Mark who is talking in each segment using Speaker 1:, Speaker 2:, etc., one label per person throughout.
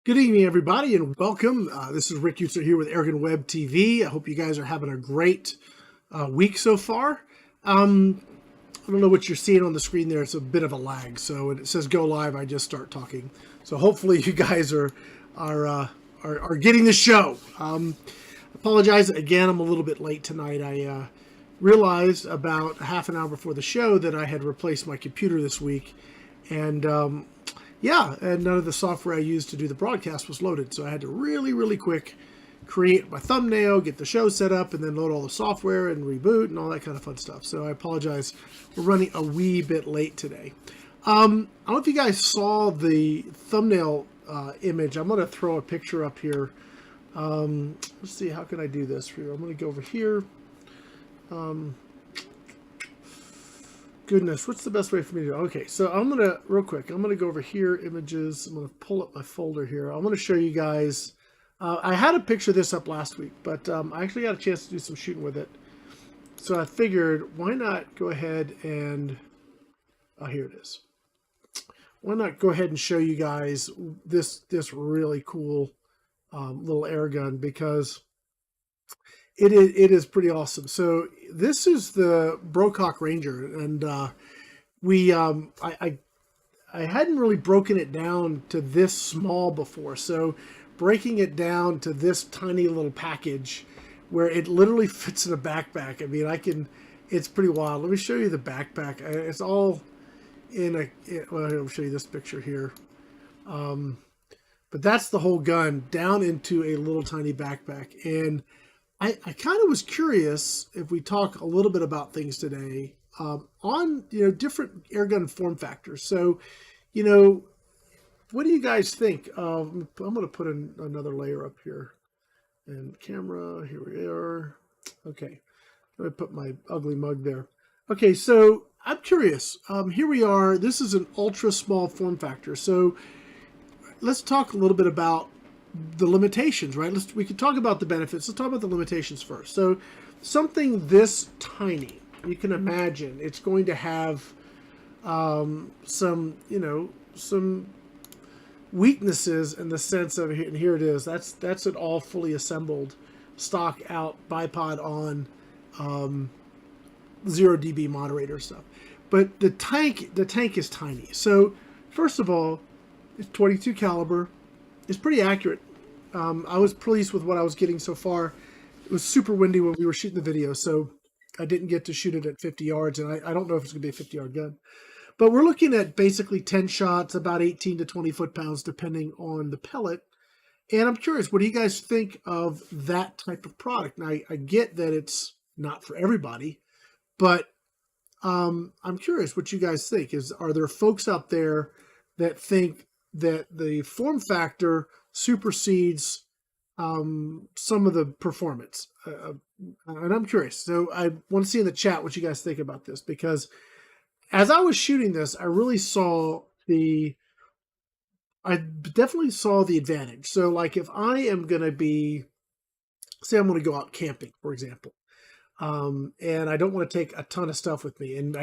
Speaker 1: Good evening, everybody, and welcome. This is Rick Utzer here with AirgunWebTV. I hope you guys are having a great week so far. I don't know what you're seeing on the screen there. It's a bit of a lag. So when it says go live, I just start talking. So hopefully you guys are getting the show. Apologize again. I'm a little bit late tonight. I realized about half an hour before the show that I had replaced my computer this week, and yeah, and none of the software I used to do the broadcast was loaded. So I had to really quick create my thumbnail, get the show set up, and then load all the software and reboot and all that kind of fun stuff. So I apologize. We're running a wee bit late today. I don't know if you guys saw the thumbnail image. I'm going to throw a picture up here. Let's see, how can I do this for you? I'm going to go over here. Goodness, what's the best way for me to do it? Okay, so I'm going to, real quick, I'm going to go over here, images. I'm going to pull up my folder here. I'm going to show you guys. I had a picture of this up last week, but I actually got a chance to do some shooting with it. So I figured, why not go ahead and, here it is. Why not go ahead and show you guys this really cool little air gun, because it is pretty awesome. So this is the Brocock Ranger, and I hadn't really broken it down to this small before. So breaking it down to this tiny little package where it literally fits in a backpack. I mean, it's pretty wild. Let me show you the backpack. It's all in well, I'll show you this picture here. But that's the whole gun down into a little tiny backpack. And I kind of was curious if we talk a little bit about things today on, different airgun form factors. So, what do you guys think? I'm going to put in another layer up here. And camera, here we are. Okay, let me put my ugly mug there. Okay, so I'm curious. Here we are. This is an ultra small form factor. So let's talk a little bit about the limitations, right? We could talk about the benefits. Let's talk about the limitations first. So something this tiny, you can imagine it's going to have some weaknesses in the sense of, and here it is. That's an all fully assembled stock out bipod on 0 dB moderator stuff. But the tank is tiny. So first of all, it's 22 caliber. It's pretty accurate. I was pleased with what I was getting so far. It was super windy when we were shooting the video, so I didn't get to shoot it at 50 yards, and I don't know if it's going to be a 50-yard gun. But we're looking at basically 10 shots, about 18 to 20 foot-pounds, depending on the pellet. And I'm curious, what do you guys think of that type of product? Now, I get that it's not for everybody, but I'm curious what you guys think. Are there folks out there that think that the form factor supersedes some of the performance? And I'm curious. So I want to see in the chat what you guys think about this, because as I was shooting this, I definitely saw the advantage. So like if I am going to be, say I'm going to go out camping, for example, and I don't want to take a ton of stuff with me, and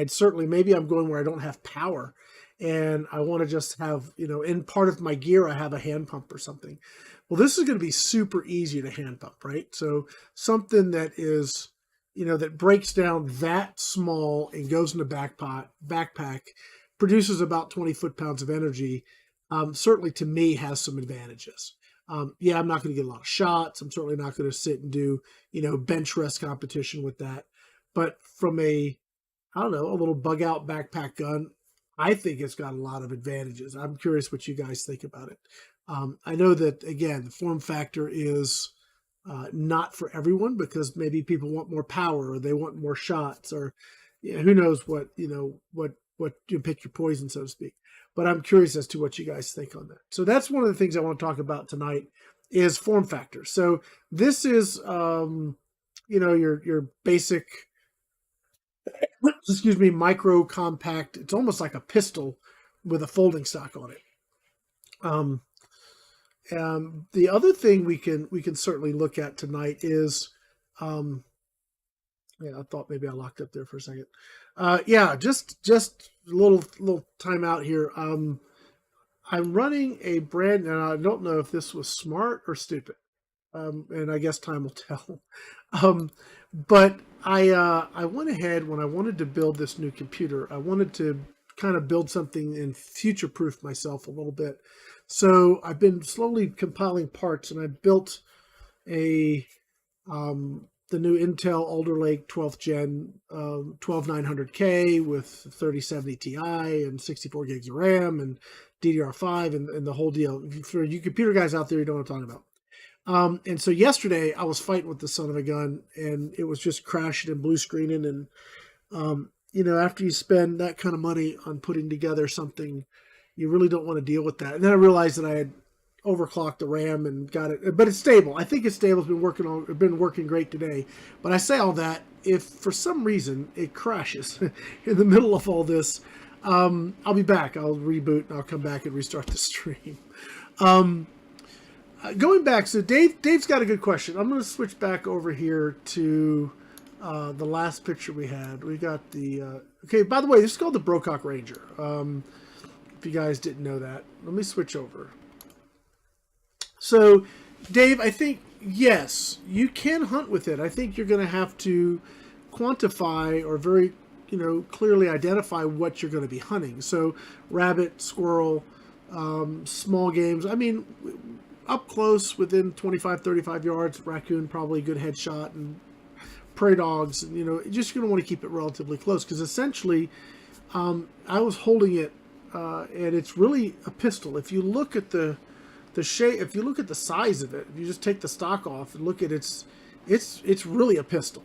Speaker 1: maybe I'm going where I don't have power, and I want to just have, in part of my gear, I have a hand pump or something. Well, this is going to be super easy to hand pump, right? So something that is, that breaks down that small and goes in a backpack, produces about 20 foot-pounds of energy, certainly to me has some advantages. Yeah, I'm not going to get a lot of shots. I'm certainly not going to sit and do, bench rest competition with that. But from a little bug-out backpack gun, I think it's got a lot of advantages. I'm curious what you guys think about it. I know that, again, the form factor is not for everyone, because maybe people want more power, or they want more shots, or who knows what, what you pick your poison, so to speak. But I'm curious as to what you guys think on that. So that's one of the things I want to talk about tonight is form factor. So this is, your basic, micro compact. It's almost like a pistol with a folding stock on it. The other thing we can certainly look at tonight is, yeah, I thought maybe I locked up there for a second. Yeah, just a little time out here. I'm running a brand, and I don't know if this was smart or stupid, and I guess time will tell. But I went ahead when I wanted to build this new computer. I wanted to kind of build something and future-proof myself a little bit. So I've been slowly compiling parts, and I built a the new Intel Alder Lake 12th Gen 12900K with 3070 Ti and 64 gigs of RAM and DDR5 and the whole deal. For you computer guys out there, you know what I'm talking about. And so yesterday I was fighting with the son of a gun, and it was just crashing and blue screening. And, you know, after you spend that kind of money on putting together something, you really don't want to deal with that. And then I realized that I had overclocked the RAM and got it, but it's stable. I think it's stable. It's been working great today. But I say all that, if for some reason it crashes in the middle of all this, I'll be back. I'll reboot and I'll come back and restart the stream. Going back, so Dave's got a good question. I'm going to switch back over here to the last picture we had. We got the okay. By the way, this is called the Brocock Ranger. If you guys didn't know that, let me switch over. So, Dave, I think, yes, you can hunt with it. I think you're going to have to quantify or very, you know, clearly identify what you're going to be hunting. So, rabbit, squirrel, small games. I mean, up close, within 25, 35 yards, raccoon, probably a good headshot, and prairie dogs. You know, just going to want to keep it relatively close because essentially, I was holding it, and it's really a pistol. If you look at the shape, if you look at the size of it, if you just take the stock off and look at it's really a pistol.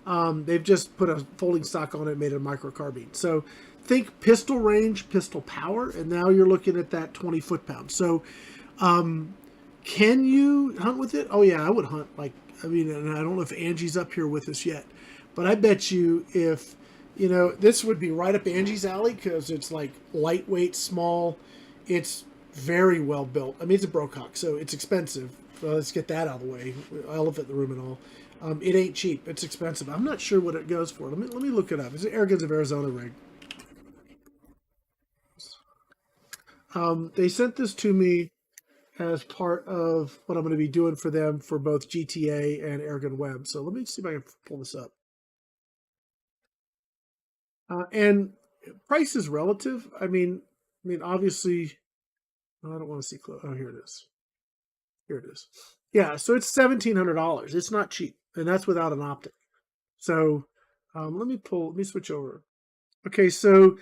Speaker 1: They've just put a folding stock on it and made it a microcarbine. So think pistol range, pistol power, and now you're looking at that 20 foot-pound. So can you hunt with it? Oh yeah, I would hunt. Like, I mean, and I don't know if Angie's up here with us yet, but I bet you if, you know, this would be right up Angie's alley because it's like lightweight, small, it's very well built. I mean, it's a Brocock, so it's expensive. Let's get that out of the way. Elephant in the room and all. It ain't cheap. It's expensive. I'm not sure what it goes for. Let me look it up. It's an Airguns of Arizona rig. They sent this to me as part of what I'm going to be doing for them for both GTA and AirgunWeb. So let me see if I can pull this up. And price is relative. I mean, obviously. I don't want to see close. Oh, here it is. Here it is. Yeah, so it's $1,700. It's not cheap, and that's without an optic. So let me switch over. Okay, so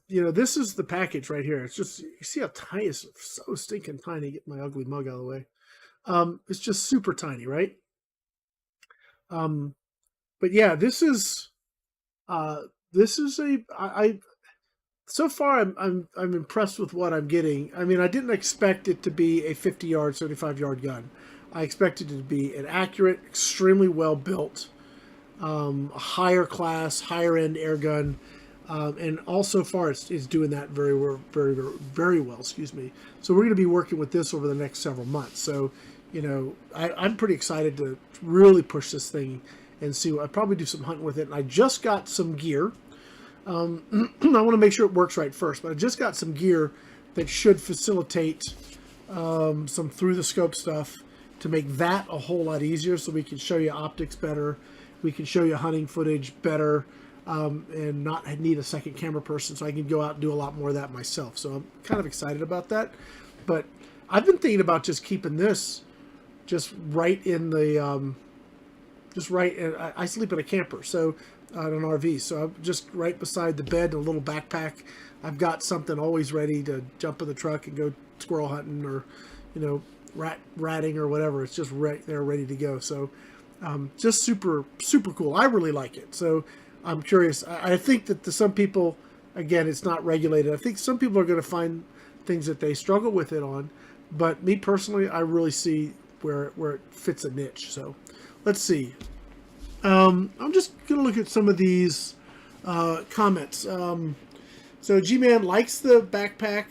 Speaker 1: you know, this is the package right here. It's just, you see how tiny it's so stinking tiny. Get my ugly mug out of the way. It's just super tiny, right? But yeah, this is so far, I'm impressed with what I'm getting. I mean, I didn't expect it to be a 50-yard, 75-yard gun. I expected it to be an accurate, extremely well built, a higher class, higher end air gun, and all so far it's doing that very well. Excuse me. So we're going to be working with this over the next several months. So, you know, I'm pretty excited to really push this thing and see. I'll probably do some hunting with it. And I just got some gear. I want to make sure it works right first, but I just got some gear that should facilitate some through the scope stuff to make that a whole lot easier, so we can show you optics better, we can show you hunting footage better, and not need a second camera person, so I can go out and do a lot more of that myself. So I'm kind of excited about that. But I've been thinking about just keeping this just right in the I sleep in a camper, so on an RV, so I'm just right beside the bed, a little backpack. I've got something always ready to jump in the truck and go squirrel hunting, or, you know, ratting or whatever. It's just right there ready to go. So just super cool. I really like it. So I'm curious. I think that to some people, again, it's not regulated. I think some people are going to find things that they struggle with it on, but me personally, I really see where it fits a niche. So let's see. I'm just going to look at some of these comments. So G-Man likes the backpack.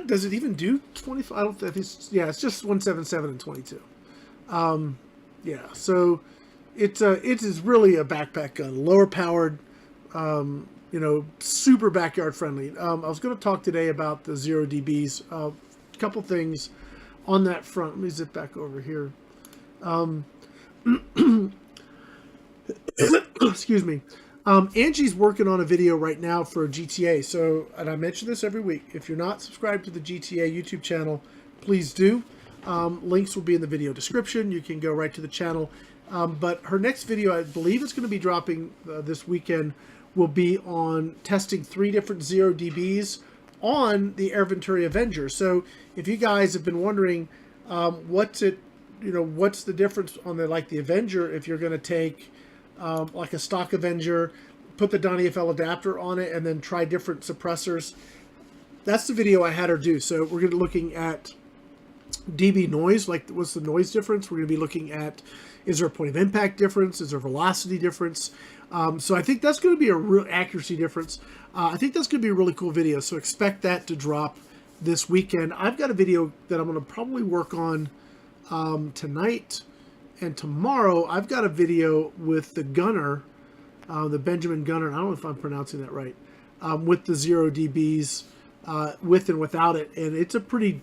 Speaker 1: Does it even do 25? I don't think it's, yeah, it's just 177 and 22. So it is really a backpack gun, lower powered, you know, super backyard friendly. I was going to talk today about the 0dBs. A couple things on that front. Let me zip back over here. Excuse me. Angie's working on a video right now for GTA. So, and I mention this every week. If you're not subscribed to the GTA YouTube channel, please do. Links will be in the video description. You can go right to the channel. But her next video, I believe it's going to be dropping this weekend, will be on testing 3 different 0dBs on the Air Venturi Avenger. So if you guys have been wondering, what's the difference on the Avenger if you're going to take like a stock Avenger, put the Donnie FL adapter on it, and then try different suppressors. That's the video I had her do. So we're going to be looking at dB noise, like what's the noise difference. We're going to be looking at, is there a point of impact difference? Is there a velocity difference? So I think that's going to be a real accuracy difference. I think that's going to be a really cool video. So expect that to drop this weekend. I've got a video that I'm going to probably work on tonight and tomorrow. I've got a video with the gunner, the Benjamin Gunner. I don't know if I'm pronouncing that right, with the 0dBs, with and without it. And it's a pretty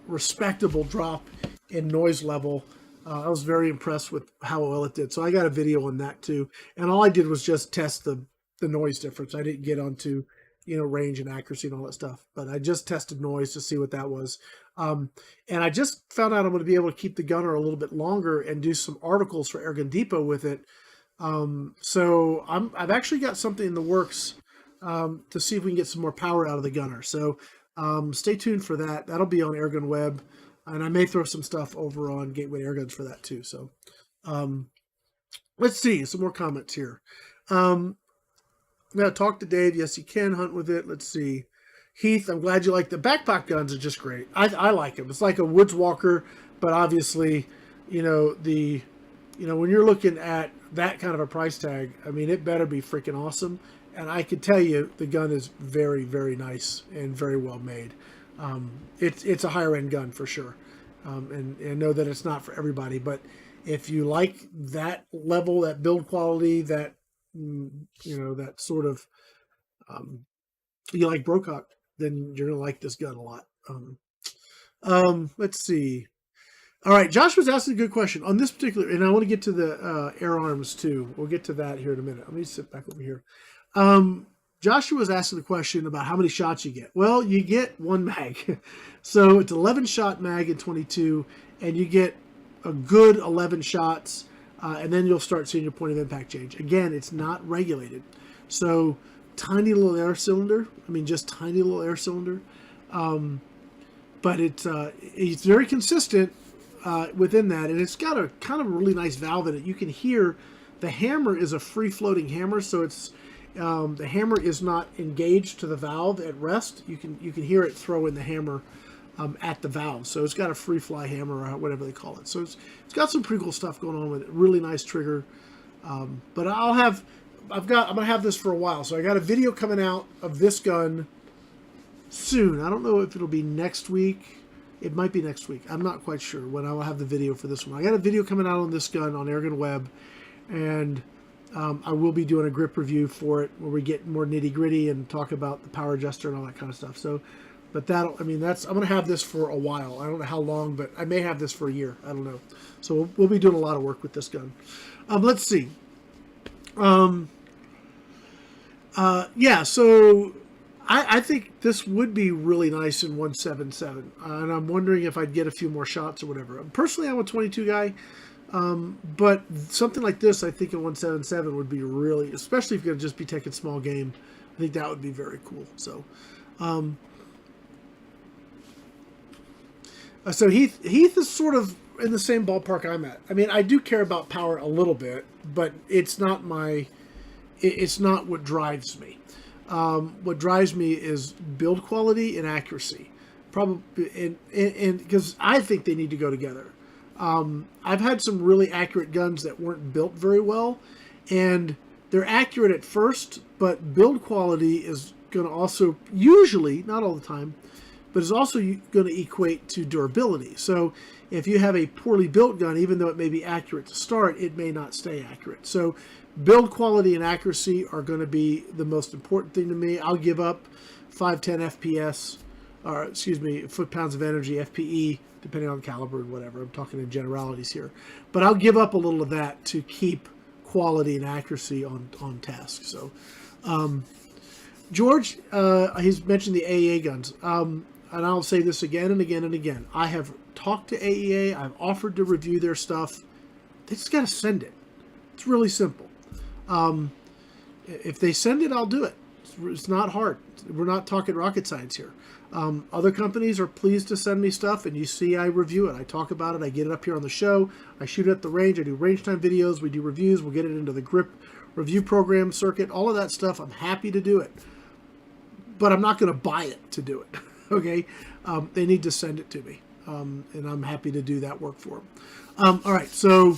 Speaker 1: respectable drop in noise level. I was very impressed with how well it did. So I got a video on that too. And all I did was just test the noise difference. I didn't get onto, range and accuracy and all that stuff. But I just tested noise to see what that was. And I just found out I'm going to be able to keep the gunner a little bit longer and do some articles for Airgun Depot with it. So I've actually got something in the works to see if we can get some more power out of the gunner. So stay tuned for that. That'll be on AirgunWeb. And I may throw some stuff over on Gateway Airguns for that too. So let's see some more comments here. I'm going to talk to Dave. Yes, you can hunt with it. Let's see. Heath, I'm glad you like the backpack guns. Are just great. I like them. It's like a Woods Walker, but obviously, when you're looking at that kind of a price tag, I mean, it better be freaking awesome. And I can tell you the gun is very, very nice and very well made. It's a higher end gun for sure. And know that it's not for everybody, but if you like that level, that build quality, that, that sort of, you like Brocock, then you're going to like this gun a lot. Let's see. All right. Josh was asking a good question on this particular, and I want to get to the, AirArms too. We'll get to that here in a minute. Let me sit back over here. Joshua was asking the question about how many shots you get. Well, you get 1 mag. So it's 11 shot mag in 22, and you get a good 11 shots, and then you'll start seeing your point of impact change. Again, it's not regulated. So tiny little air cylinder. I mean, just tiny little air cylinder. But it's very consistent within that, and it's got a kind of a really nice valve in it. You can hear the hammer is a free-floating hammer, so it's the hammer is not engaged to the valve at rest. You can hear it throw in the hammer at the valve. So it's got a free fly hammer or whatever they call it. So it's got some pretty cool stuff going on with it. Really nice trigger. But I'm gonna have this for a while. So I got a video coming out of this gun soon. I don't know if it'll be next week. It might be next week. I'm not quite sure when I will have the video for this one. I got a video coming out on this gun on AirgunWeb, and I will be doing a grip review for it where we get more nitty gritty and talk about the power adjuster and all that kind of stuff. So, but I'm going to have this for a while. I don't know how long, but I may have this for a year. I don't know. So we'll be doing a lot of work with this gun. Let's see. Yeah, so I think this would be really nice in 177. And I'm wondering if I'd get a few more shots or whatever. Personally, I'm a 22 guy. But something like this, I think in 177 would be really, especially if you're going to just be taking small game, I think that would be very cool. So, so Heath is sort of in the same ballpark I'm at. I mean, I do care about power a little bit, but it's not what drives me. What drives me is build quality and accuracy. Probably, and because I think they need to go together. I've had some really accurate guns that weren't built very well, and they're accurate at first, but build quality is going to also, usually, not all the time, but is also going to equate to durability. So If you have a poorly built gun, even though it may be accurate to start, it may not stay accurate. So build quality and accuracy are going to be the most important thing to me. I'll give up 510 FPS, or excuse me, foot-pounds of energy, FPE, depending on caliber and whatever. I'm talking in generalities here. But I'll give up a little of that to keep quality and accuracy on task. So George, he's mentioned the AEA guns. And I'll say this again and again and again. I have talked to AEA. I've offered to review their stuff. They just got to send it. It's really simple. If they send it, I'll do it. It's not hard. We're not talking rocket science here. Other companies are pleased to send me stuff, and you see I review it. I talk about it. I get it up here on the show. I shoot it at the range. I do range time videos. We do reviews. We'll get it into the GRiP review program circuit. All of that stuff, I'm happy to do it. But I'm not going to buy it to do it. Okay? They need to send it to me. And I'm happy to do that work for them. All right, so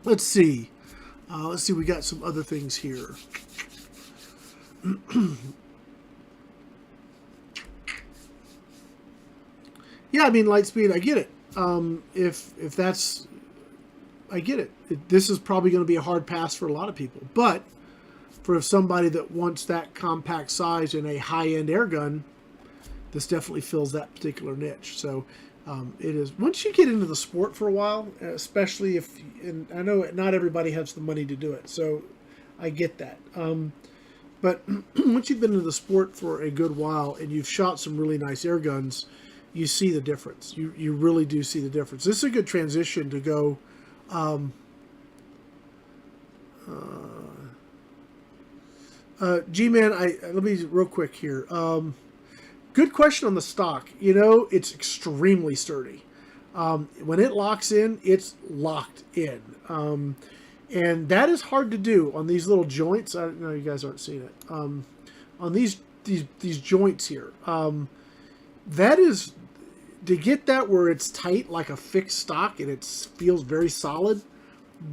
Speaker 1: let's see. We got some other things here. Yeah, I mean, Lightspeed, I get it. If that's, I get it. This is probably going to be a hard pass for a lot of people. But for somebody that wants that compact size in a high-end air gun, this definitely fills that particular niche. So it is. Once you get into the sport for a while, especially if, and I know not everybody has the money to do it, so I get that. But once you've been into the sport for a good while and you've shot some really nice air guns, you see the difference. You really do see the difference. This is a good transition to go. G-Man, let me real quick here. Good question on the stock. You know, it's extremely sturdy. When it locks in, it's locked in. And that is hard to do on these little joints. I know you guys aren't seeing it. On these joints here. That is, to get that where it's tight like a fixed stock and it feels very solid,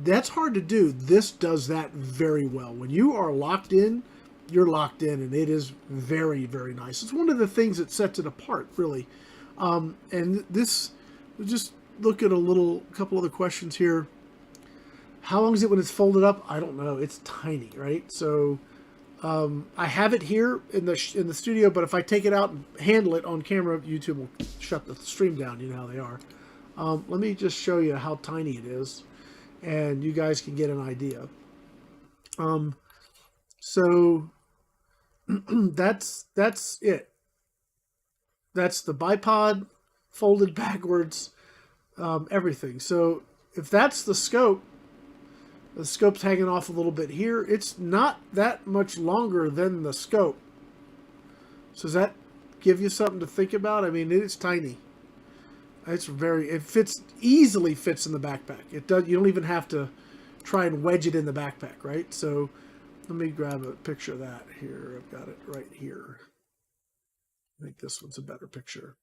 Speaker 1: that's hard to do. This does that very well. When you are locked in, you're locked in, and it is very, very nice. It's one of the things that sets it apart, really. And this, just look at a couple other questions here. How long is it when it's folded up? I don't know. It's tiny, right? So I have it here in the studio, but if I take it out and handle it on camera, YouTube will shut the stream down. You know how they are. Let me just show you how tiny it is, and you guys can get an idea. So that's it. That's the bipod folded backwards, everything. So if that's the scope's hanging off a little bit here. It's not that much longer than the scope. So does that give you something to think about? I mean, it's tiny. It easily fits in the backpack. You don't even have to try and wedge it in the backpack, right? So let me grab a picture of that here. I've got it right here. I think this one's a better picture.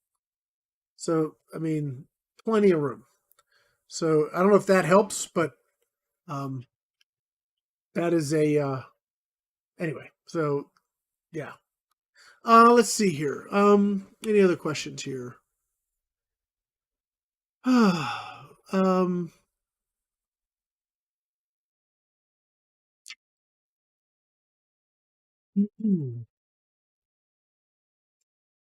Speaker 1: So, I mean, plenty of room. So I don't know if that helps, but that is a, anyway, so yeah. Let's see here. Any other questions here?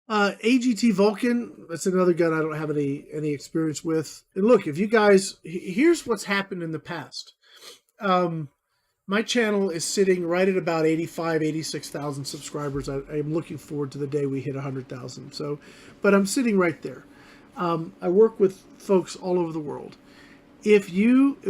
Speaker 1: AGT Vulcan, that's another gun I don't have any experience with. And look, if you guys, here's what's happened in the past. My channel is sitting right at about 86,000 subscribers. I'm looking forward to the day we hit 100,000. So, but I'm sitting right there. I work with folks all over the world. If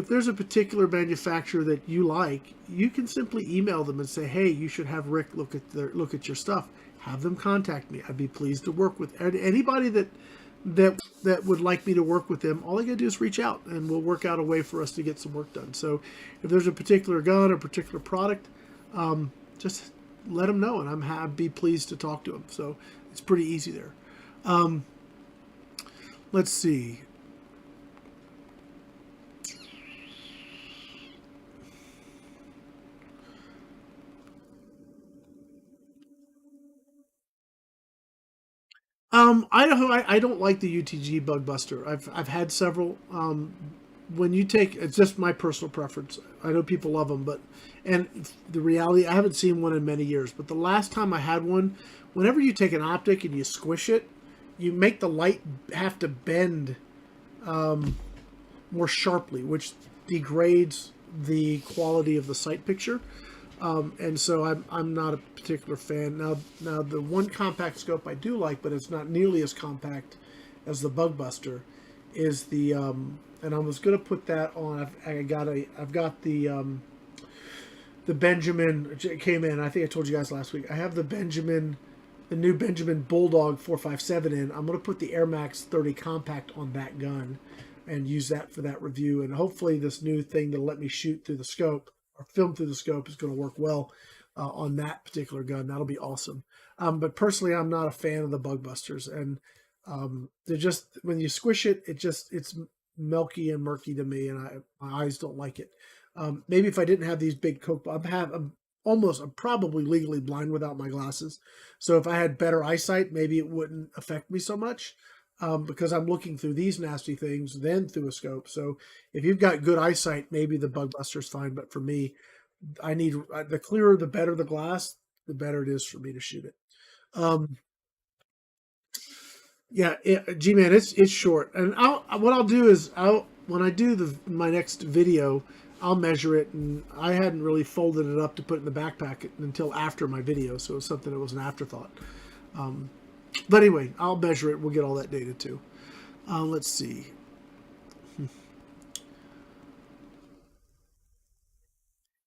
Speaker 1: there's a particular manufacturer that you like, you can simply email them and say, hey, you should have Rick look at your stuff. Have them contact me. I'd be pleased to work with anybody that would like me to work with them. All I gotta do is reach out, and we'll work out a way for us to get some work done. So if there's a particular gun or particular product, just let them know, and I'd be pleased to talk to them. So it's pretty easy there. Let's see. I don't like the UTG bug buster. I've had several. When you take, it's just my personal preference. I know people love them, and the reality, I haven't seen one in many years. But the last time I had one, whenever you take an optic and you squish it, you make the light have to bend more sharply, which degrades the quality of the sight picture. And so I'm not a particular fan. Now the one compact scope I do like, but it's not nearly as compact as the bug buster, is the and I was going to put that on. I've got the Benjamin. It came in. I think I told you guys last week. I have the new Benjamin Bulldog 457 in. I'm going to put the Air Max 30 compact on that gun and use that for that review. And hopefully this new thing that'll let me shoot through the scope or film through the scope is going to work well on that particular gun. That'll be awesome. But personally, I'm not a fan of the bug busters, and they're just, when you squish it, it's milky and murky to me, and my eyes don't like it. Maybe if I didn't have these big Coke, I'm probably legally blind without my glasses. So if I had better eyesight, maybe it wouldn't affect me so much, because I'm looking through these nasty things than through a scope. So if you've got good eyesight, maybe the bug buster's fine. But for me, I need the clearer, the better the glass, the better it is for me to shoot it. Yeah, G-Man, it's short. And what I'll do is when I do my next video, I'll measure it, and I hadn't really folded it up to put it in the backpack until after my video, so it was something that was an afterthought. But anyway, I'll measure it. We'll get all that data too. Let's see.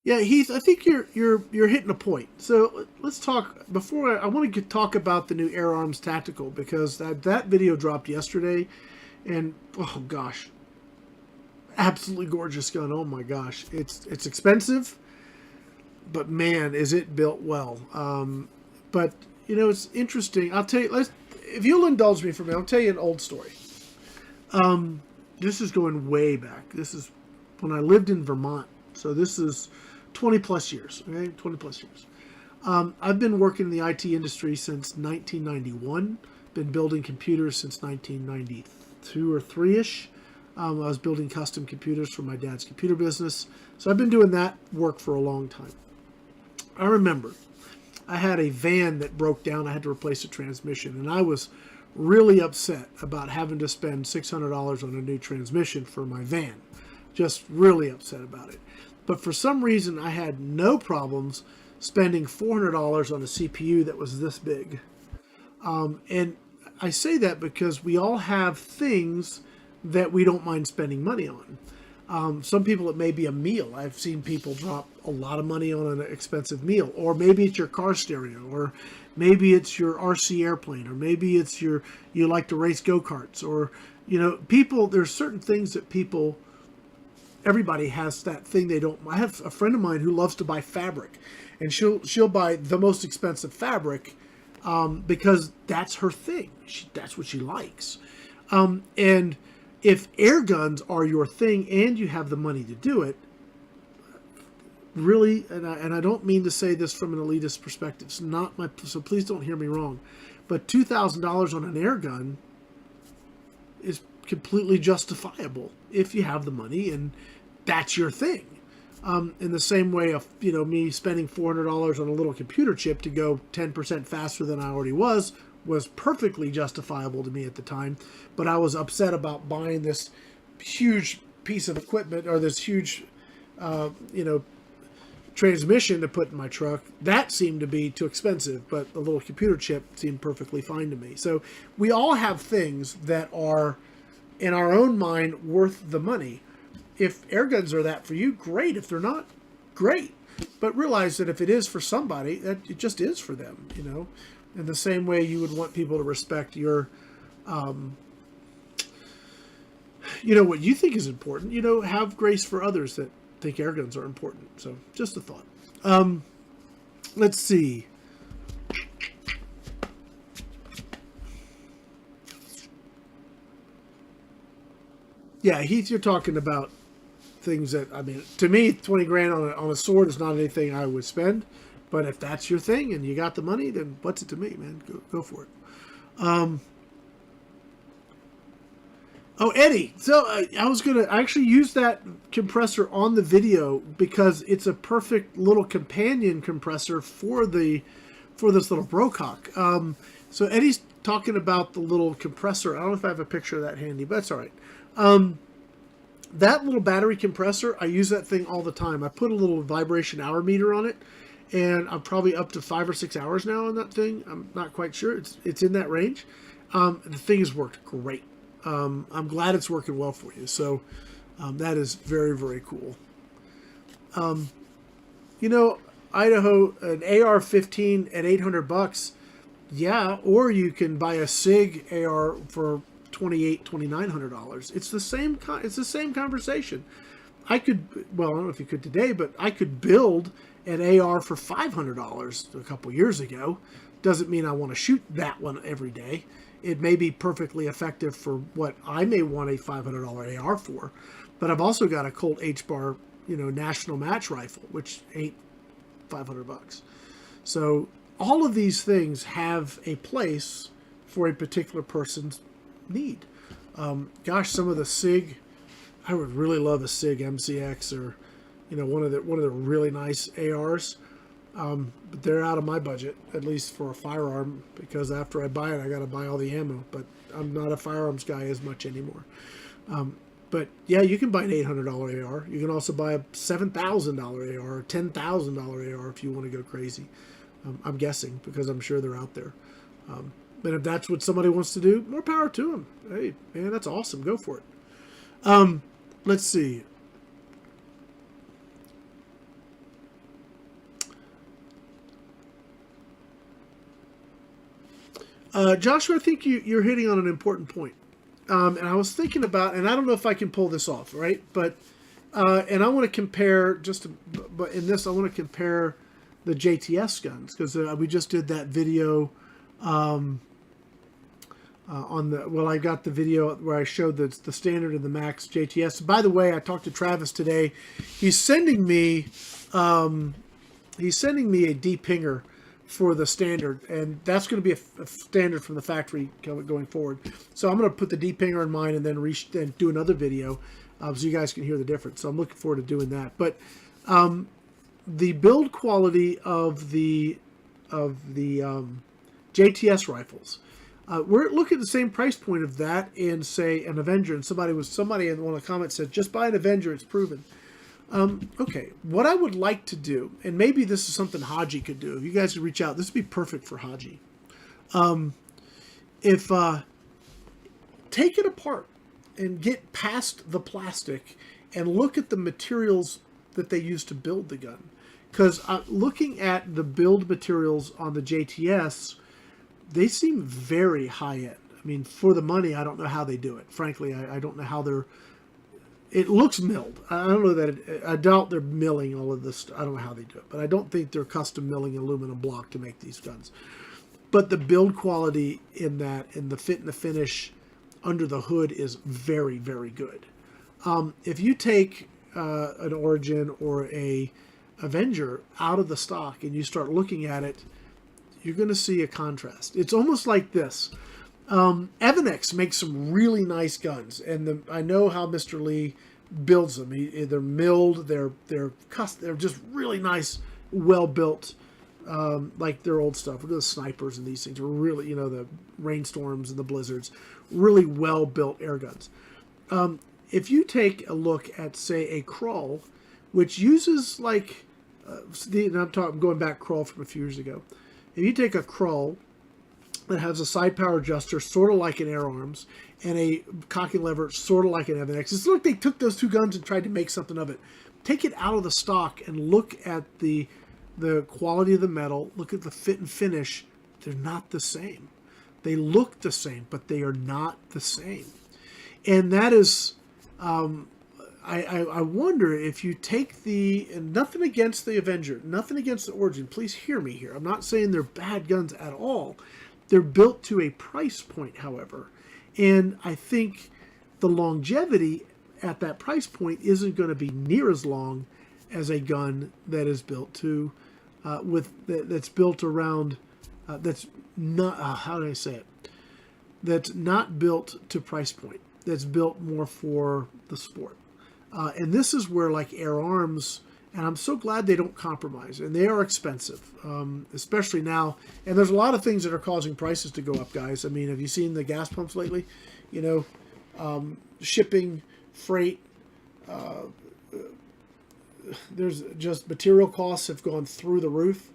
Speaker 1: Yeah, Heath, I think you're hitting a point. So let's talk. Before I want to talk about the new FIREARMS Tactical, because that video dropped yesterday, and oh gosh, absolutely gorgeous gun. Oh my gosh, it's expensive, but man, is it built well. But you know, it's interesting. I'll tell you. If you'll indulge me for a minute, I'll tell you an old story. This is going way back. This is when I lived in Vermont. So this is 20 plus years. Okay, 20 plus years. I've been working in the IT industry since 1991. Been building computers since 1992 or 3-ish. I was building custom computers for my dad's computer business. So I've been doing that work for a long time. I remember I had a van that broke down. I had to replace the transmission, and I was really upset about having to spend $600 on a new transmission for my van. Just really upset about it. But for some reason, I had no problems spending $400 on a CPU that was this big. And I say that because we all have things that we don't mind spending money on. Some people, it may be a meal. I've seen people drop a lot of money on an expensive meal, or maybe it's your car stereo, or maybe it's your RC airplane, or maybe it's you like to race go-karts, or, you know, there's certain things that everybody has that thing they don't. I have a friend of mine who loves to buy fabric, and she'll buy the most expensive fabric because that's her thing. That's what she likes. And if air guns are your thing and you have the money to do it, really, and I don't mean to say this from an elitist perspective, so please don't hear me wrong, but $2,000 on an air gun is completely justifiable if you have the money and that's your thing. In the same way of, you know, me spending $400 on a little computer chip to go 10% faster than I already was perfectly justifiable to me at the time. But I was upset about buying this huge piece of equipment, or this huge, transmission to put in my truck. That seemed to be too expensive, but the little computer chip seemed perfectly fine to me. So we all have things that are, in our own mind, worth the money. If air guns are that for you, great. If they're not, great. But realize that if it is for somebody, that it just is for them, you know. In the same way you would want people to respect your, what you think is important. You know, have grace for others that think air guns are important. So just a thought. Let's see. Yeah, Heath, you're talking about things that, I mean, to me, 20 grand on a sword is not anything I would spend. But if that's your thing and you got the money, then what's it to me, man? Go for it. Oh, Eddie. So I actually use that compressor on the video because it's a perfect little companion compressor for this little brocock. So Eddie's talking about the little compressor. I don't know if I have a picture of that handy, but that's all right. That little battery compressor, I use that thing all the time. I put a little vibration hour meter on it, and I'm probably up to 5 or 6 hours now on that thing. I'm not quite sure. It's in that range. The thing has worked great. I'm glad it's working well for you. So that is very, very cool. You know, Idaho, an AR-15 at $800. Yeah, or you can buy a SIG AR for $2,900. It's the same. It's the same conversation. I could, well, I don't know if you could today, but I could build an AR for $500 a couple years ago. Doesn't mean I want to shoot that one every day. It may be perfectly effective for what I may want a $500 AR for, but I've also got a Colt H-Bar, national match rifle, which ain't $500. So all of these things have a place for a particular person's need. Gosh, some of the SIG, I would really love a SIG MCX or, one of the really nice ARs. But they're out of my budget, at least for a firearm, because after I buy it, I got to buy all the ammo. But I'm not a firearms guy as much anymore. But yeah, you can buy an $800 AR. You can also buy a $7,000 AR or $10,000 AR if you want to go crazy. I'm guessing, because I'm sure they're out there. But if that's what somebody wants to do, more power to them. Hey, man, that's awesome. Go for it. Let's see. Joshua, I think you're hitting on an important point. And I was thinking about, and I don't know if I can pull this off, right? But, and I want to compare, but in this, I want to compare the JTS guns, because we just did that video on I got the video where I showed the standard and the max JTS. By the way, I talked to Travis today. He's sending me a depinger for the standard, and that's going to be a standard from the factory going forward. So I'm going to put the depinger in mine and then do another video so you guys can hear the difference. So I'm looking forward to doing that. But the build quality of the JTS rifles, we're looking at the same price point of that in, say, an Avenger. And somebody in one of the comments said, just buy an Avenger, it's proven. Okay, what I would like to do, and maybe this is something Haji could do. If you guys could reach out, this would be perfect for Haji. Take it apart and get past the plastic and look at the materials that they use to build the gun. Because looking at the build materials on the JTS, they seem very high-end. I mean, for the money, I don't know how they do it. Frankly, I don't know how they're... It looks milled. I don't know that I doubt they're milling all of this. I don't know how they do it, but I don't think they're custom milling aluminum block to make these guns. But the build quality in that, and the fit and the finish under the hood is very, very good. If you take an Origin or a Avenger out of the stock and you start looking at it, you're going to see a contrast. It's almost like this. Evanex makes some really nice guns, and I know how Mr. Lee builds them. They're milled, they're just really nice, well built, like their old stuff. The snipers and these things are really, the rainstorms and the blizzards, really well built air guns. If you take a look at, say, a Crawl, which uses like, I'm going back Crawl from a few years ago. If you take a Crawl that has a side power adjuster, sort of like an AirArms, and a cocking lever, sort of like an Evanex. It's like they took those two guns and tried to make something of it. Take it out of the stock and look at the quality of the metal, look at the fit and finish. They're not the same. They look the same, but they are not the same. And that is, I wonder if you take and nothing against the Avenger, nothing against the Origin. Please hear me here. I'm not saying they're bad guns at all. They're built to a price point, however, and I think the longevity at that price point isn't going to be near as long as a gun that is built to, that's built around, that's not, how do I say it? That's not built to price point. that's built more for the sport. And this is where like FIREARMS, and I'm so glad they don't compromise, and they are expensive, especially now. And there's a lot of things that are causing prices to go up, guys. I mean, have you seen the gas pumps lately? You know, shipping, freight, there's just material costs have gone through the roof.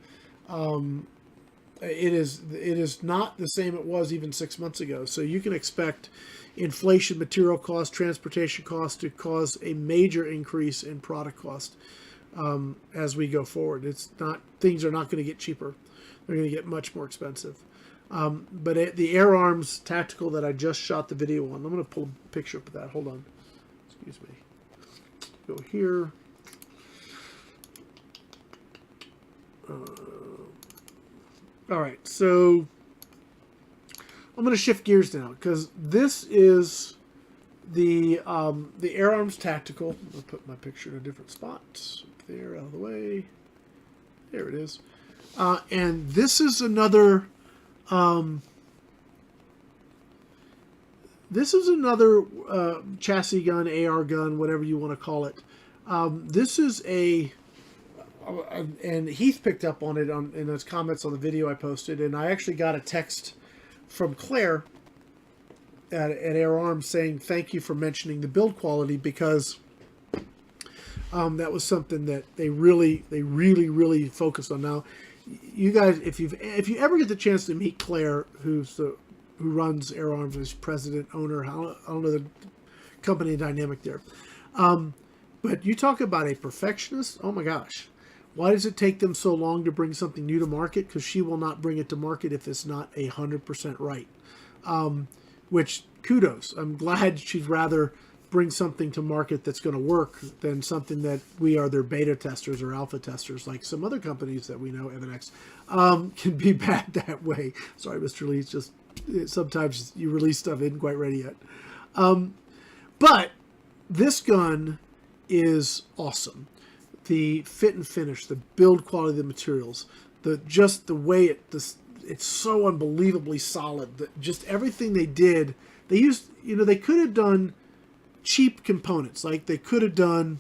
Speaker 1: It is not the same it was even 6 months ago. So you can expect inflation, material costs, transportation costs to cause a major increase in product cost as we go forward. Things are not going to get cheaper. They're going to get much more expensive. But the FIREARMS tactical that I just shot the video on, I'm going to pull a picture up of that. Hold on. Excuse me. Go here. All right, so I'm going to shift gears now because this is the FIREARMS tactical. I'll put my picture in a different spot. There, out of the way. There it is. And this is another. This is another chassis gun, AR gun, whatever you want to call it. This is and Heath picked up on it in his comments on the video I posted, and I actually got a text from Claire at FIREARMS saying thank you for mentioning the build quality, because that was something that they really focused on. Now, you guys, if you ever get the chance to meet Claire, who runs FIREARMS, as president, owner, I don't know the company dynamic there, but you talk about a perfectionist. Oh my gosh. Why does it take them so long to bring something new to market? Because she will not bring it to market if it's not 100% right. Which, kudos. I'm glad she'd rather bring something to market that's going to work than something that we are their beta testers or alpha testers, like some other companies that we know, Evanex, can be bad that way. Sorry, Mr. Lee. It's just sometimes you release stuff isn't quite ready yet. But this gun is awesome. The fit and finish, the build quality of the materials, just the way it's so unbelievably solid. Just everything they did, they used, they could have done cheap components. Like they could have done,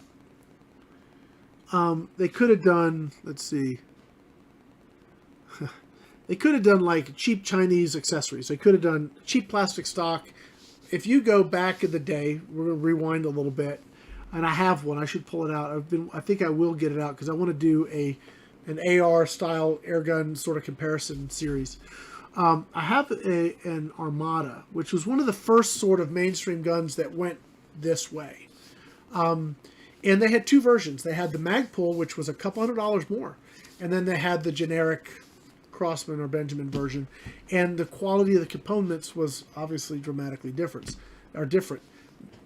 Speaker 1: let's see, they could have done like cheap Chinese accessories. They could have done cheap plastic stock. If you go back in the day, we're going to rewind a little bit. And I have one. I should pull it out. I think I will get it out because I want to do an AR style airgun sort of comparison series. I have an Armada, which was one of the first sort of mainstream guns that went this way. And they had two versions. They had the Magpul, which was a couple $100 more, and then they had the generic Crossman or Benjamin version. And the quality of the components was obviously dramatically different.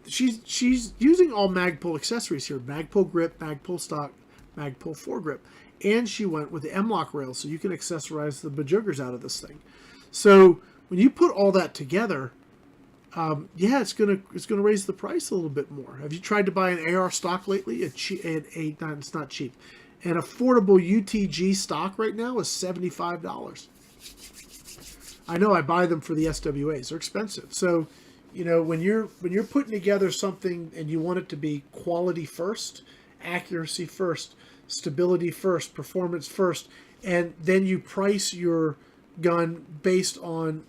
Speaker 1: She's using all Magpul accessories here. Magpul grip, Magpul stock, Magpul foregrip. And she went with the M-LOK rail, so you can accessorize the bajoogers out of this thing. So when you put all that together, yeah, it's gonna raise the price a little bit more. Have you tried to buy an AR stock lately? It's not cheap. An affordable UTG stock right now is $75. I know I buy them for the SWAs. They're expensive. So when you're putting together something and you want it to be quality first, accuracy first, stability first, performance first, and then you price your gun based on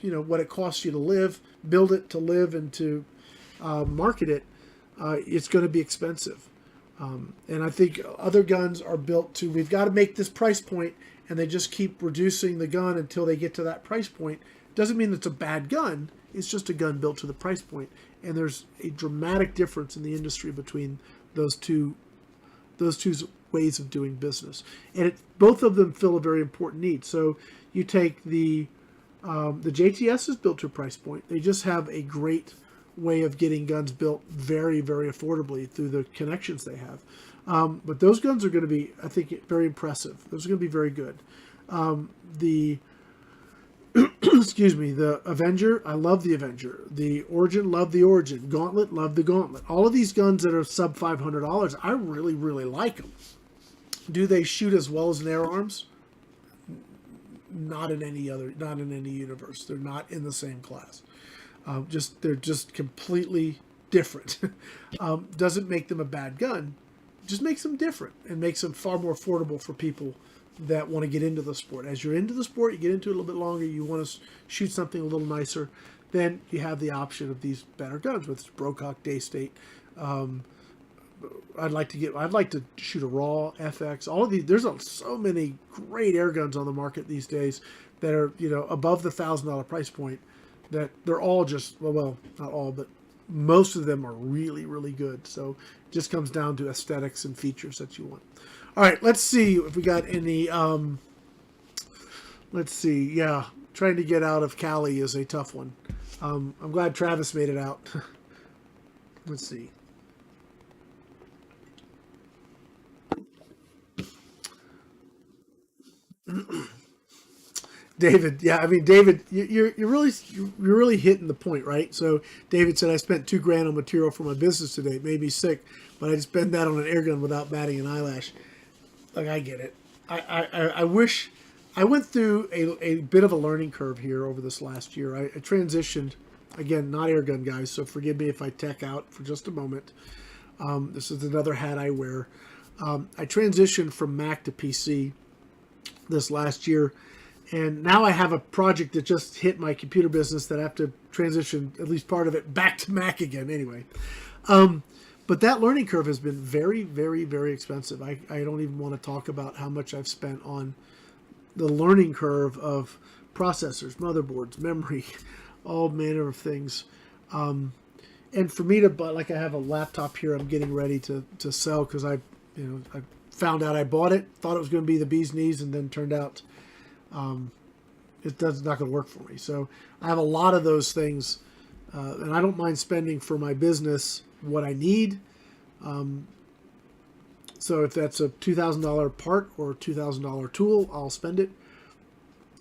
Speaker 1: what it costs you to live, build it to live, and to market it, it's going to be expensive. And I think other guns are built to, we've got to make this price point, and they just keep reducing the gun until they get to that price point. Doesn't mean it's a bad gun. It's just a gun built to the price point. And there's a dramatic difference in the industry between those two ways of doing business. And both of them fill a very important need. So you take the JTS is built to a price point. They just have a great way of getting guns built very, very affordably through the connections they have. But those guns are going to be, I think, very impressive. Those are going to be very good. Excuse me, the Avenger, I love the Avenger. The Origin, love the Origin. Gauntlet, love the Gauntlet. All of these guns that are sub $500, I really, really like them. Do they shoot as well as an FIREARMS? Not in any universe. They're not in the same class. They're just completely different. Doesn't make them a bad gun, just makes them different and makes them far more affordable for people that want to get into the sport. As you're into the sport, you get into it a little bit longer, you want to shoot something a little nicer, then you have the option of these better guns, whether it's Brocock, Daystate. I'd like to shoot a Raw, FX, all of these. There's so many great air guns on the market these days that are, above the $1,000 price point, that they're all just, well, not all, but most of them are really, really good. So it just comes down to aesthetics and features that you want. All right, let's see if we got any, let's see. Yeah, trying to get out of Cali is a tough one. I'm glad Travis made it out. Let's see. David, yeah, I mean, David, you're really hitting the point, right? So David said, I spent $2,000 on material for my business today. It made me sick, but I'd spend that on an air gun without batting an eyelash. Like, I get it. I wish I went through a bit of a learning curve here over this last year. I transitioned, again, not air gun guys, so forgive me if I tech out for just a moment. This is another hat I wear. I transitioned from Mac to PC this last year. And now I have a project that just hit my computer business that I have to transition at least part of it back to Mac again anyway. But that learning curve has been very, very, very expensive. I don't even want to talk about how much I've spent on the learning curve of processors, motherboards, memory, all manner of things. And for me to, like, I have a laptop here I'm getting ready to sell because I found out I bought it, thought it was going to be the bee's knees, and then turned out it's not going to work for me. So I have a lot of those things, and I don't mind spending for my business what I need. So if that's a $2,000 part or $2,000 tool, I'll spend it.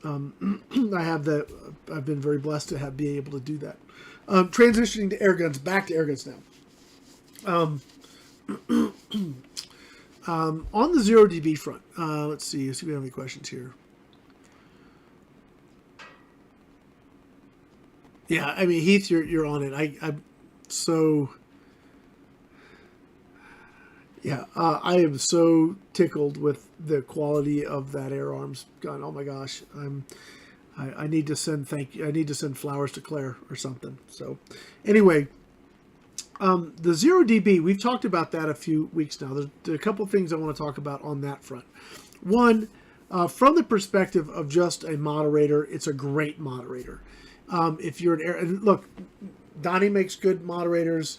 Speaker 1: I've been very blessed to be able to do that. Transitioning to air guns, back to air guns now. On the 0dB front, let's see if we have any questions here. Yeah, I mean, Heath, you're on it. I'm so, yeah, I am so tickled with the quality of that FIREARMS gun. Oh my gosh, I need to send flowers to Claire or something. So, anyway, the 0dB, we've talked about that a few weeks now. There's a couple things I want to talk about on that front. One, from the perspective of just a moderator, it's a great moderator. If you're and look, Donnie makes good moderators.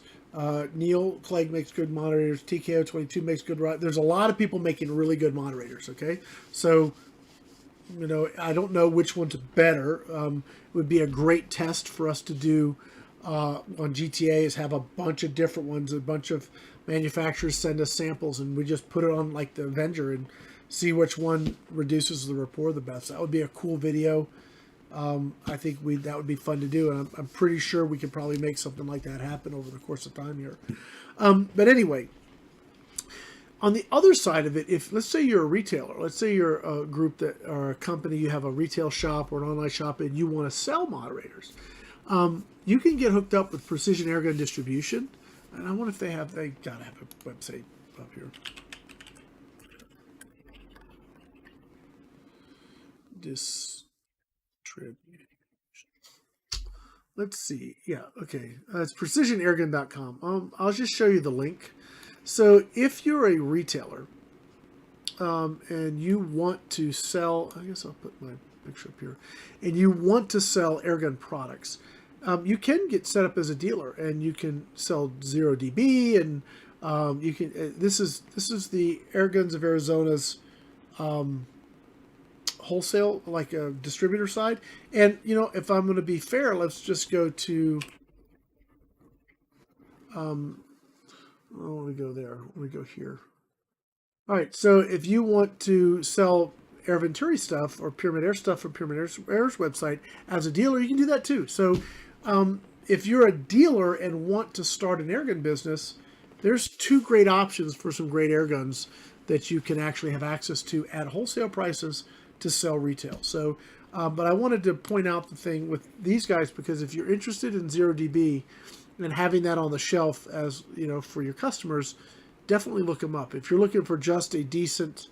Speaker 1: Neil Clegg makes good moderators. TKO22 makes good. There's a lot of people making really good moderators. Okay, so I don't know which one's better. It would be a great test for us to do on GTA is have a bunch of different ones. A bunch of manufacturers send us samples, and we just put it on like the Avenger and see which one reduces the rapport the best. That would be a cool video. I think that would be fun to do, and I'm pretty sure we could probably make something like that happen over the course of time here. But anyway, on the other side of it, if let's say you're a retailer, let's say you're a group or a company, you have a retail shop or an online shop, and you want to sell moderators, you can get hooked up with Precision Airgun Distribution. And I wonder if they gotta have a website up here. Let's see. Yeah, okay. It's precisionairgun.com. I'll just show you the link. So if you're a retailer and you want to sell, I guess I'll put my picture up here, and you want to sell airgun products, you can get set up as a dealer, and you can sell 0dB, and you can. This is the Airguns of Arizona's wholesale, like a distributor side. And if I'm going to be fair, let's just go to I don't want to go there. I want to go here. All right, so if you want to sell Air Venturi stuff or Pyramid Air stuff from Pyramid Air's website as a dealer, you can do that too. So if you're a dealer and want to start an airgun business, there's two great options for some great airguns that you can actually have access to at wholesale prices to sell retail. So But I wanted to point out the thing with these guys, because if you're interested in 0dB and having that on the shelf as, you know, for your customers, definitely look them up. If you're looking for just a decent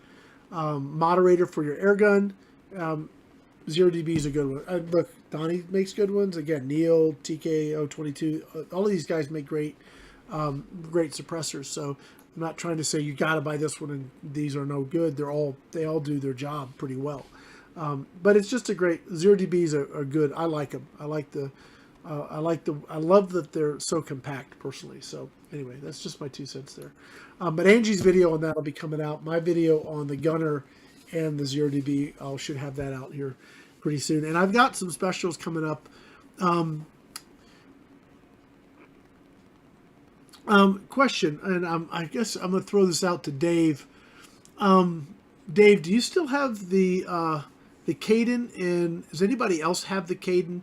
Speaker 1: moderator for your airgun, 0dB is a good one. Look, Donnie makes good ones. Again, Neil, TK022, all of these guys make great suppressors. So I'm not trying to say you got to buy this one and these are no good. They all do their job pretty well. But it's just a great 0dBs are good. I like them. I love that they're so compact personally. So anyway, that's just my 2 cents there. But Angie's video on that will be coming out. My video on the gunner and the 0dB, I should have that out here pretty soon. And I've got some specials coming up. Question, and I guess I'm going to throw this out to Dave. Dave, do you still have the Caden, and does anybody else have the Caden,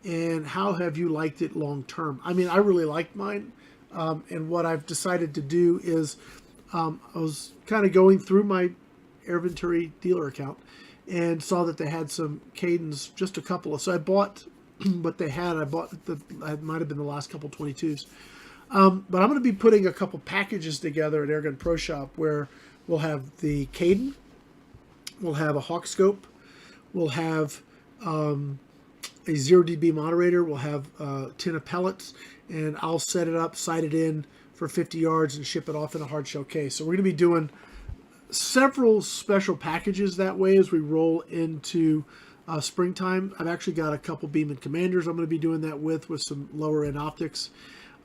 Speaker 1: and how have you liked it long term? I mean, I really like mine, and what I've decided to do is I was kind of going through my Airventory dealer account and saw that they had some Cadens, just a couple of, so I bought what they had. It might have been the last couple 22s. But I'm going to be putting a couple packages together at Airgun Pro Shop where we'll have the Caden, we'll have a Hawk Scope, we'll have a 0dB moderator, we'll have a tin of pellets, and I'll set it up, sight it in for 50 yards, and ship it off in a hard shell case. So we're going to be doing several special packages that way as we roll into springtime. I've actually got a couple Beam & Commanders I'm going to be doing that with some lower end optics.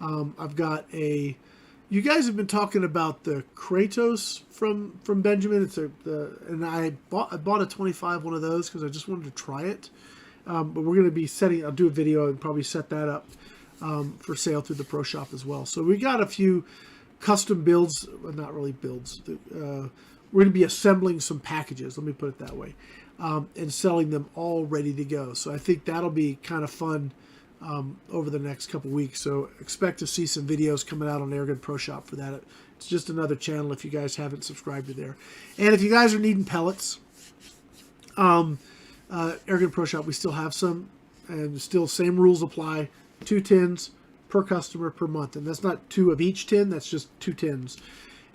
Speaker 1: I've got you guys have been talking about the Kratos from Benjamin. And I bought a 25 one of those because I just wanted to try it. But we're going to be I'll do a video and probably set that up for sale through the Pro Shop as well. So we got a few custom builds, well, not really builds. We're going to be assembling some packages, let me put it that way, and selling them all ready to go. So I think that'll be kind of fun over the next couple weeks. So expect to see some videos coming out on Airgun Pro Shop for that. It's just another channel if you guys haven't subscribed to there. And if you guys are needing pellets, Airgun Pro Shop, we still have some, and still same rules apply. 2 tins per customer per month, and that's not 2 of each tin, that's just 2 tins.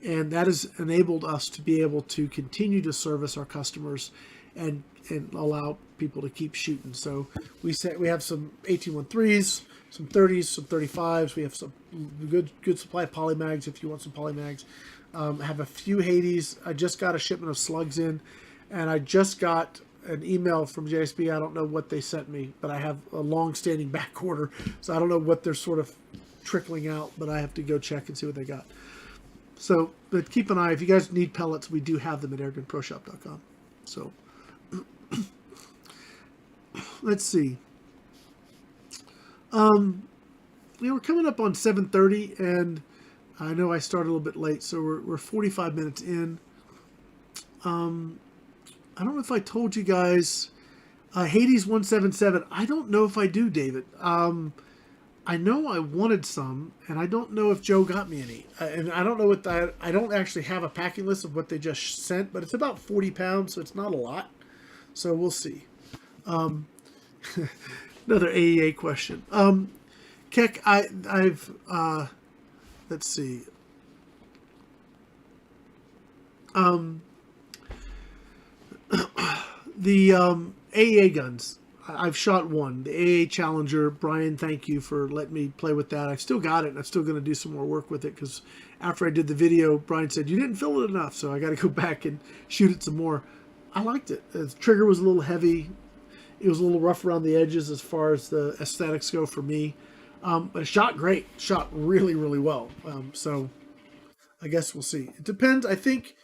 Speaker 1: And that has enabled us to be able to continue to service our customers and allow people to keep shooting. So we have some 1813s, some 30s, some 35s. We have some good supply of polymags if you want some polymags. I have a few Hades. I just got a shipment of slugs in, and I just got an email from JSB. I don't know what they sent me, but I have a long-standing back order, so I don't know what they're sort of trickling out, but I have to go check and see what they got. So, but keep an eye. If you guys need pellets, we do have them at airgunproshop.com. So, let's see. We're coming up on 7:30, and I know I started a little bit late, so we're 45 minutes in. I don't know if I told you guys, Hades 177. I don't know if I do, David. I know I wanted some, and I don't know if Joe got me any. And I don't know I don't actually have a packing list of what they just sent, but it's about 40 pounds, so it's not a lot. So we'll see. Another AEA question. Keck, I've let's see. The AEA guns. I've shot one, the AEA Challenger. Brian, thank you for letting me play with that. I've still got it, and I'm still going to do some more work with it, because after I did the video, Brian said, you didn't fill it enough, so I got to go back and shoot it some more. I liked it. The trigger was a little heavy. It was a little rough around the edges as far as the aesthetics go for me. But it shot great. Shot really, really well. So I guess we'll see. It depends. I think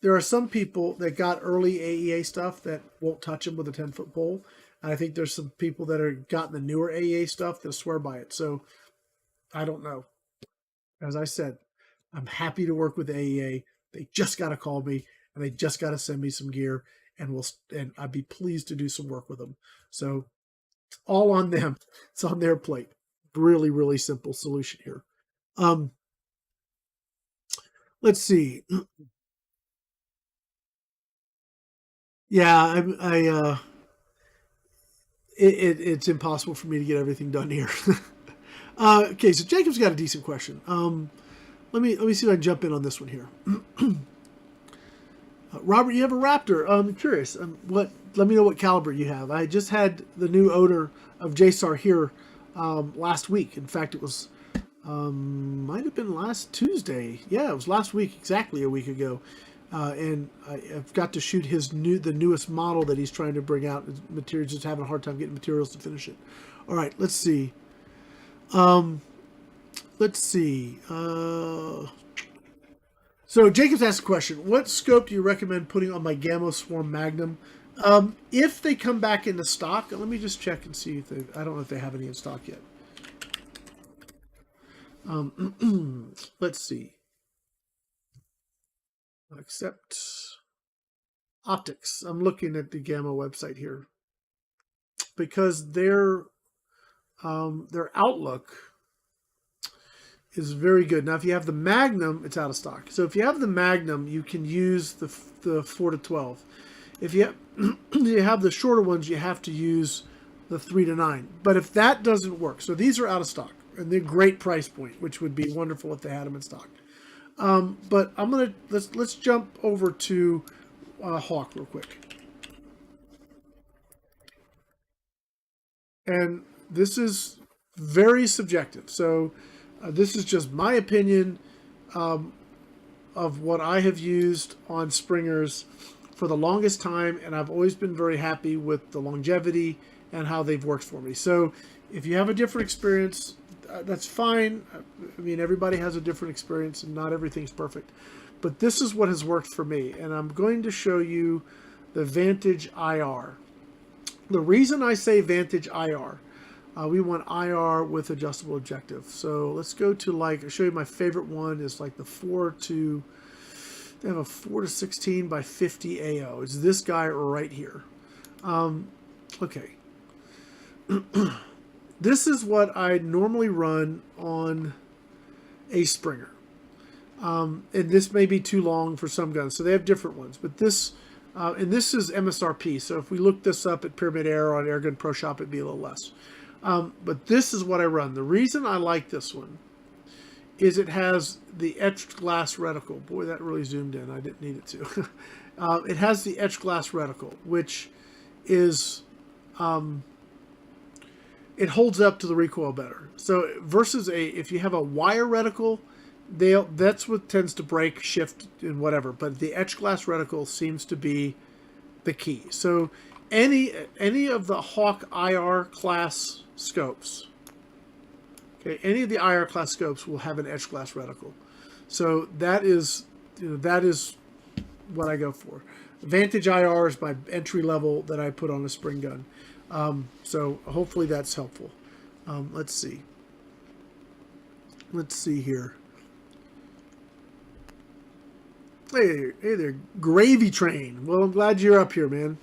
Speaker 1: there are some people that got early AEA stuff that won't touch them with a 10-foot pole. And I think there's some people that are gotten the newer AEA stuff that swear by it. So I don't know. As I said, I'm happy to work with AEA. They just got to call me, and they just got to send me some gear, and I'd be pleased to do some work with them. So it's all on them. It's on their plate. Really, really simple solution here. Let's see. Yeah, it's impossible for me to get everything done here. Okay, so Jacob's got a decent question. Let me see if I can jump in on this one here. Robert, you have a Raptor. I'm curious. Let me know what caliber you have. I just had the new odor of JSAR here last week. In fact, it was might have been last Tuesday. Yeah, it was last week, exactly a week ago. And I've got to shoot the newest model that he's trying to bring out. Materials, just having a hard time getting materials to finish it. All right, let's see. Let's see. So Jacob's asked a question. What scope do you recommend putting on my Gamma Swarm Magnum? If they come back into stock, let me just check and see if I don't know if they have any in stock yet. Let's see. Accept optics. I'm looking at the Gamma website here because their outlook is very good. Now, if you have the Magnum, it's out of stock. So if you have the Magnum, you can use the 4 to 12. If you have the shorter ones, you have to use the 3 to 9. But if that doesn't work, so these are out of stock, and they're great price point, which would be wonderful if they had them in stock. But let's jump over to Hawk real quick. And this is very subjective. So this is just my opinion of what I have used on Springers for the longest time, and I've always been very happy with the longevity and how they've worked for me. So if you have a different experience, that's fine. I mean, everybody has a different experience and not everything's perfect. But this is what has worked for me, and I'm going to show you the Vantage IR. The reason I say Vantage IR, we want IR with adjustable objective. So let's go to I'll show you my favorite one is like the 4 to, they have a 4 to 16 by 50 AO. It's this guy right here. Okay. This is what I normally run on a Springer. And this may be too long for some guns, so they have different ones. But this, and this is MSRP. So if we look this up at Pyramid Air on Airgun Pro Shop, it'd be a little less. But this is what I run. The reason I like this one is it has the etched glass reticle. Boy, that really zoomed in. I didn't need it to. It has the etched glass reticle, which is, it holds up to the recoil better. So versus if you have a wire reticle, that's what tends to break, shift, and whatever. But the etched glass reticle seems to be the key. So any of the Hawk IR class scopes, okay, any of the IR class scopes will have an etched glass reticle. So that is, that is what I go for. Vantage IR is my entry level that I put on a spring gun. So hopefully that's helpful. Let's see. Let's see here. Hey there, Gravy Train. Well, I'm glad you're up here, man.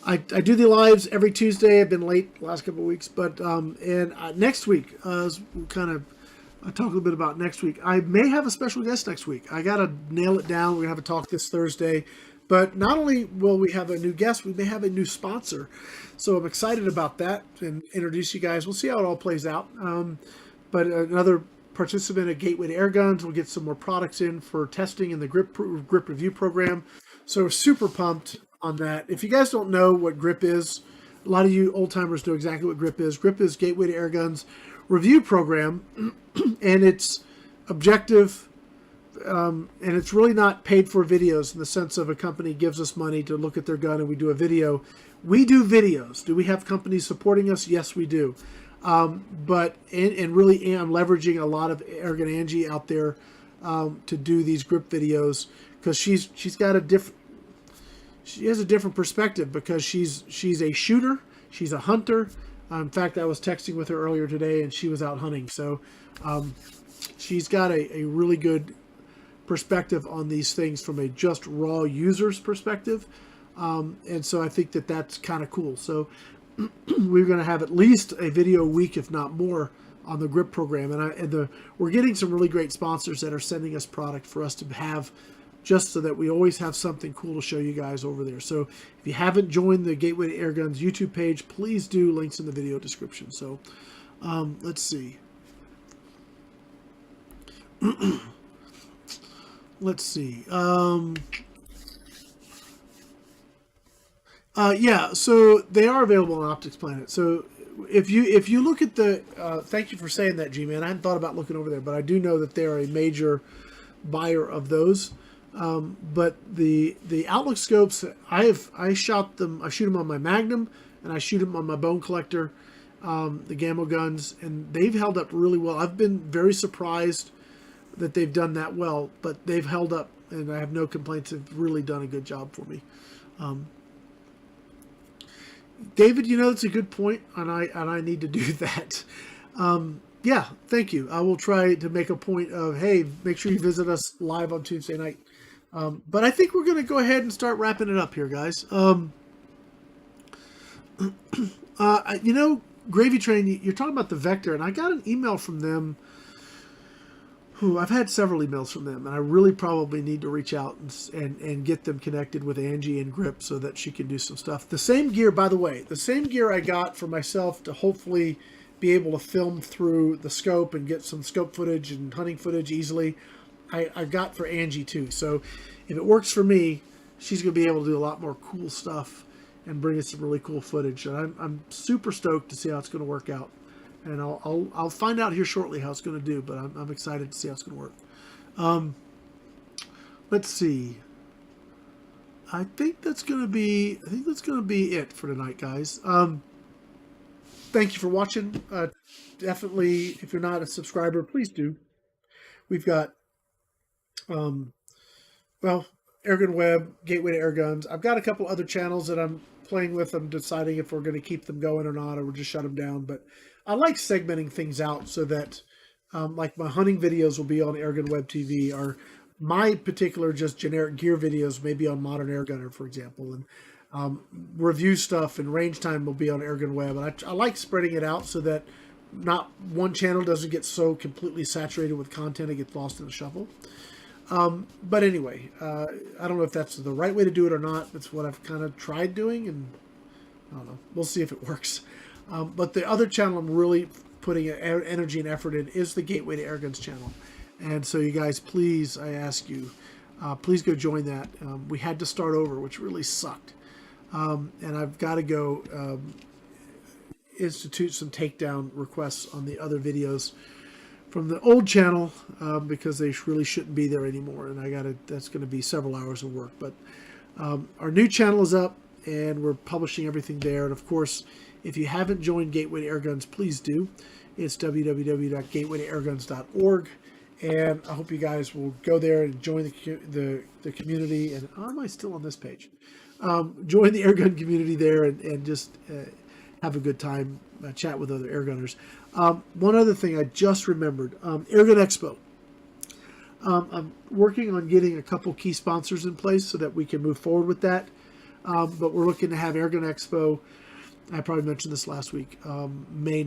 Speaker 1: I do the lives every Tuesday. I've been late the last couple of weeks, but next week, we'll kind of talk a little bit about next week. I may have a special guest next week. I got to nail it down. We're going to have a talk this Thursday. But not only will we have a new guest, we may have a new sponsor. So I'm excited about that and introduce you guys. We'll see how it all plays out. But another participant at Gateway to Airguns will get some more products in for testing in the GRiP review program. So we're super pumped on that. If you guys don't know what GRiP is, a lot of you old timers know exactly what GRiP is. GRiP is Gateway to Airguns review program, and it's objective. And it's really not paid for videos in the sense of a company gives us money to look at their gun and we do a video. We do videos. Do we have companies supporting us? Yes, we do. But really I'm leveraging a lot of Airgun Angie out there to do these GRiP videos because she's got she has a different perspective because she's a shooter, she's a hunter. In fact, I was texting with her earlier today and she was out hunting. So she's got a really good perspective on these things from a just raw user's perspective. And so I think that that's kind of cool. So we're going to have at least a video a week, if not more, on the GRiP program. And we're getting some really great sponsors that are sending us product for us to have just so that we always have something cool to show you guys over there. So if you haven't joined the Gateway to Airguns YouTube page, please do. Links in the video description. So let's see. Let's see. Yeah, so they are available on Optics Planet. So if you look at the, thank you for saying that, G-Man. I hadn't thought about looking over there, but I do know that they are a major buyer of those. But the Outlook scopes, I shoot them on my Magnum, and I shoot them on my Bone Collector, the Gamma guns, and they've held up really well. I've been very surprised that they've done that well, but they've held up, and I have no complaints. They've really done a good job for me. David, that's a good point, and I need to do that. Yeah, thank you. I will try to make a point of, hey, make sure you visit us live on Tuesday night. But I think we're going to go ahead and start wrapping it up here, guys. Gravy Train, you're talking about the Vector, and I got an email from them. I've had several emails from them, and I really probably need to reach out and get them connected with Angie and GRiP so that she can do some stuff. The same gear, by the way, the same gear I got for myself to hopefully be able to film through the scope and get some scope footage and hunting footage easily, I got for Angie too. So if it works for me, she's going to be able to do a lot more cool stuff and bring us some really cool footage. And I'm super stoked to see how it's going to work out. And I'll find out here shortly how it's going to do, but I'm excited to see how it's going to work. Let's see. I think that's going to be it for tonight, guys. Thank you for watching. Definitely, if you're not a subscriber, please do. We've got AirgunWeb, Gateway to Airguns. I've got a couple other channels that I'm playing with. I'm deciding if we're going to keep them going or not, or we'll just shut them down. But I like segmenting things out so that, like my hunting videos will be on AirgunwebTV, or my particular just generic gear videos may be on Modern Airgunner, for example, and review stuff and range time will be on AirgunWeb. And I like spreading it out so that not one channel doesn't get so completely saturated with content it gets lost in the shuffle. But anyway, I don't know if that's the right way to do it or not. That's what I've kind of tried doing, and I don't know. We'll see if it works. But the other channel I'm really putting energy and effort in is the Gateway to Airguns channel. And so you guys, please, I ask you, please go join that. We had to start over, which really sucked. And I've got to go institute some takedown requests on the other videos from the old channel, because they really shouldn't be there anymore. And that's going to be several hours of work. But our new channel is up, and we're publishing everything there. And of course, if you haven't joined Gateway to Airguns, please do. It's www.gatewaytoairguns.org. And I hope you guys will go there and join the community. And am I still on this page? Join the Airgun community there and just have a good time, chat with other airgunners. One other thing I just remembered, Airgun Expo. I'm working on getting a couple key sponsors in place so that we can move forward with that. But we're looking to have Airgun Expo, I probably mentioned this last week, May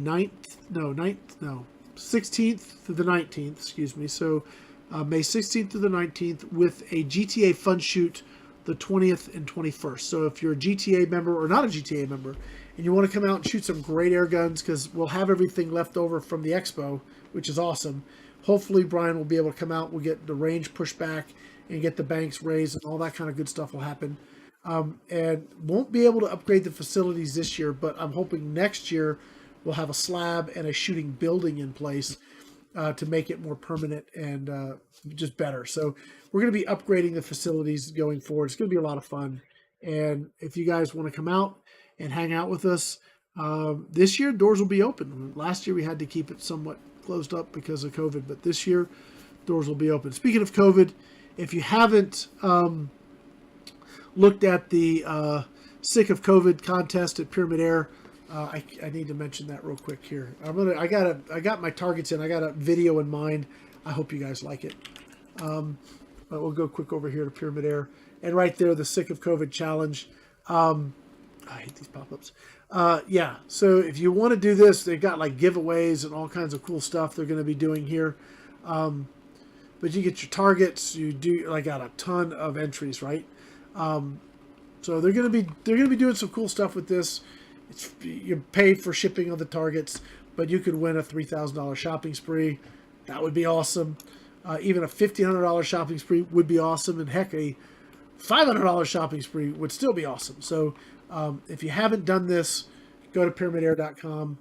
Speaker 1: 16th to the 19th, excuse me. So May 16th to the 19th with a GTA Fun Shoot the 20th and 21st. So if you're a GTA member or not a GTA member and you want to come out and shoot some great air guns, because we'll have everything left over from the expo, which is awesome. Hopefully Brian will be able to come out, we'll get the range pushed back and get the banks raised, and all that kind of good stuff will happen. And won't be able to upgrade the facilities this year, but I'm hoping next year we'll have a slab and a shooting building in place to make it more permanent and just better. So we're going to be upgrading the facilities going forward. It's going to be a lot of fun. And if you guys want to come out and hang out with us, this year doors will be open. Last year we had to keep it somewhat closed up because of COVID, but this year doors will be open. Speaking of COVID, if you haven't looked at the Sick of COVID contest at Pyramid Air, I need to mention that real quick here. I got my targets in. I got a video in mind. I hope you guys like it. But we'll go quick over here to Pyramid Air, and right there, the Sick of COVID challenge. I hate these pop-ups. Yeah, so if you want to do this, they've got like giveaways and all kinds of cool stuff they're going to be doing here. But but you get your targets. You do like got a ton of entries, right? So they're gonna be doing some cool stuff with this. You pay for shipping on the targets, but you could win a $3,000 shopping spree. That would be awesome. Even a $1,500 shopping spree would be awesome, and heck, a $500 shopping spree would still be awesome. So if you haven't done this, go to pyramidair.com,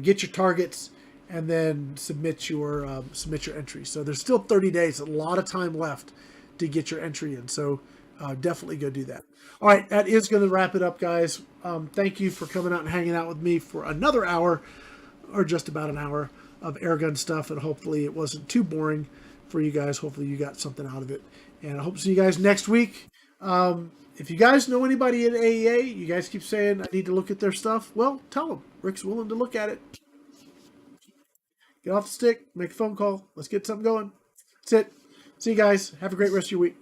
Speaker 1: get your targets, and then submit your entry. So there's still 30 days, a lot of time left to get your entry in. So definitely go do that. All right, that is going to wrap it up, guys. Thank you for coming out and hanging out with me for another hour, or just about an hour, of airgun stuff, and hopefully it wasn't too boring for you guys. Hopefully you got something out of it, and I hope to see you guys next week. If you guys know anybody at AEA, you guys keep saying I need to look at their stuff, well, tell them. Rick's willing to look at it. Get off the stick, make a phone call. Let's get something going. That's it. See you guys. Have a great rest of your week.